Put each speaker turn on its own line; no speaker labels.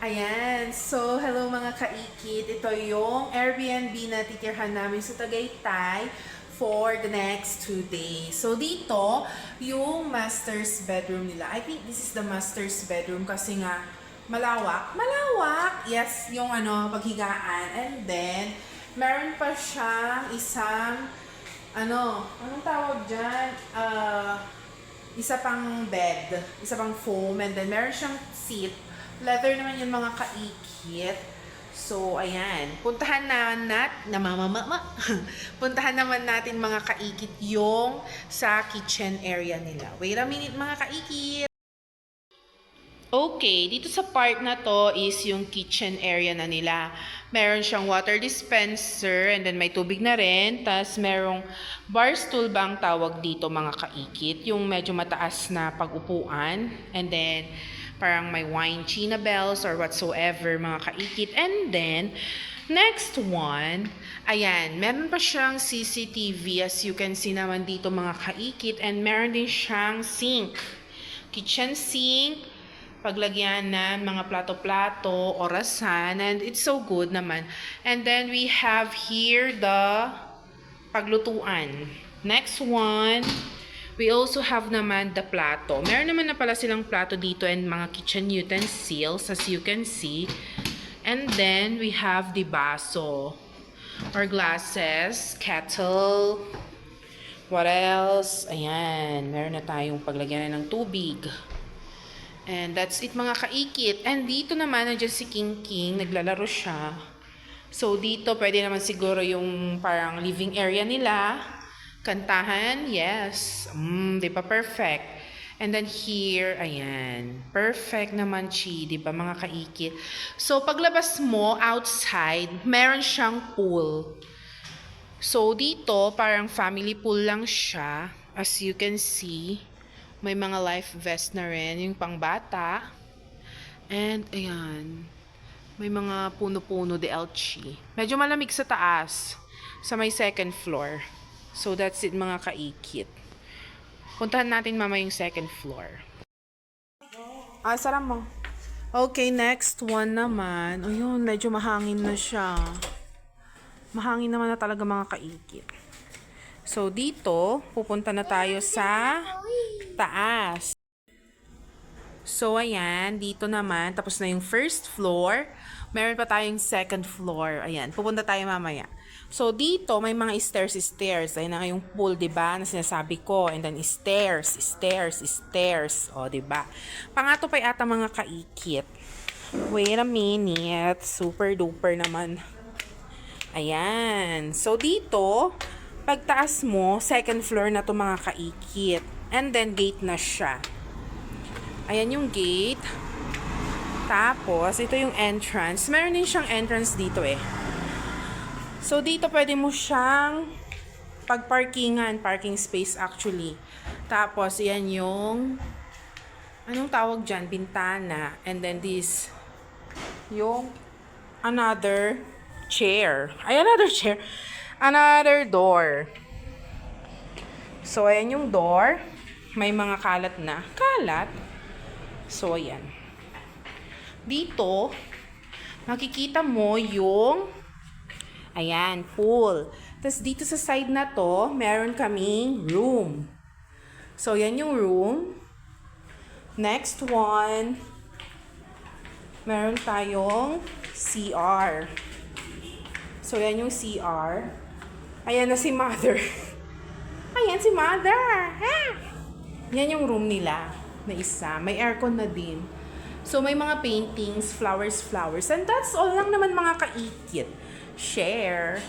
Ayan. So, hello mga kaikit. Ito yung Airbnb na titirhan namin sa Tagaytay for the next 2 days. So, dito, yung master's bedroom nila. I think this is the master's bedroom kasi nga malawak. Malawak! Yes, yung paghigaan. And then, meron pa siyang isang, anong tawag dyan? Isa pang bed, isa pang foam, and then meron siyang seat. Leather naman yung mga kaikit. So, ayan. Puntahan Puntahan naman natin mga kaikit yung sa kitchen area nila. Wait a minute mga kaikit. Okay, dito sa part na to is yung kitchen area na nila. Meron siyang water dispenser and then may tubig na rin. Tapos merong bar stool ba ang tawag dito mga kaikit. Yung medyo mataas na pag-upuan. And then parang may wine china bells or whatsoever mga kaikit. And then next one, ayan, meron pa siyang CCTV as you can see naman dito mga kaikit. And meron din siyang sink. Kitchen sink. Paglagyan ng mga plato-plato, orasan, and it's so good naman. And then we have here the paglutuan. Next one, we also have naman the plato. Meron naman na pala silang plato dito and mga kitchen utensils as you can see. And then we have the baso or glasses, kettle. What else? Ayan, meron na tayong paglagyan ng tubig. And that's it mga kaikit. And dito naman, nandiyan si King King, naglalaro siya. So dito, pwede naman siguro yung parang living area nila. Kantahan, yes. Di ba perfect? And then here, ayan. Perfect naman, Chi, di ba mga kaikit? So paglabas mo, outside, meron siyang pool. So dito, parang family pool lang siya. As you can see. May mga life vest na rin, yung pangbata. And, ayan. May mga puno-puno de Elchi. Medyo malamig sa taas. Sa may second floor. So, that's it mga kaikit. Puntahan natin mama yung second floor. Sarap mo. Okay, next one naman. Ayun, medyo mahangin na siya. Mahangin naman na talaga mga kaikit. So, dito, pupunta na tayo sa taas. So, ayan. Dito naman, tapos na yung first floor. Meron pa tayong second floor. Ayan, pupunta tayo mamaya. So, dito, may mga stairs. Ayan na yung pool, diba, na sinasabi ko. And then, stairs. O, diba? Pangato pa yata mga kaikit. Wait a minute. Super duper naman. Ayan. So, dito, pagtaas mo, second floor na to mga kaikit. And then, gate na siya. Ayan yung gate. Tapos, ito yung entrance. Meron din siyang entrance dito eh. So, dito pwede mo siyang pagparkingan. Parking space actually. Tapos, yan yung anong tawag dyan? Bintana. And then this, yung another chair. Ay, another chair. Another door. So, ayan yung door. May mga kalat na. Kalat? So, ayan. Dito, makikita mo yung ayan, pool. Tapos, dito sa side na to, meron kaming room. So, ayan yung room. Next one, meron tayong CR. So, ayan yung CR. Ayan na si mother. Ayan si mother. Yan yung room nila na isa. May aircon na din. So, may mga paintings, flowers. And that's all lang naman mga kaikit. Share.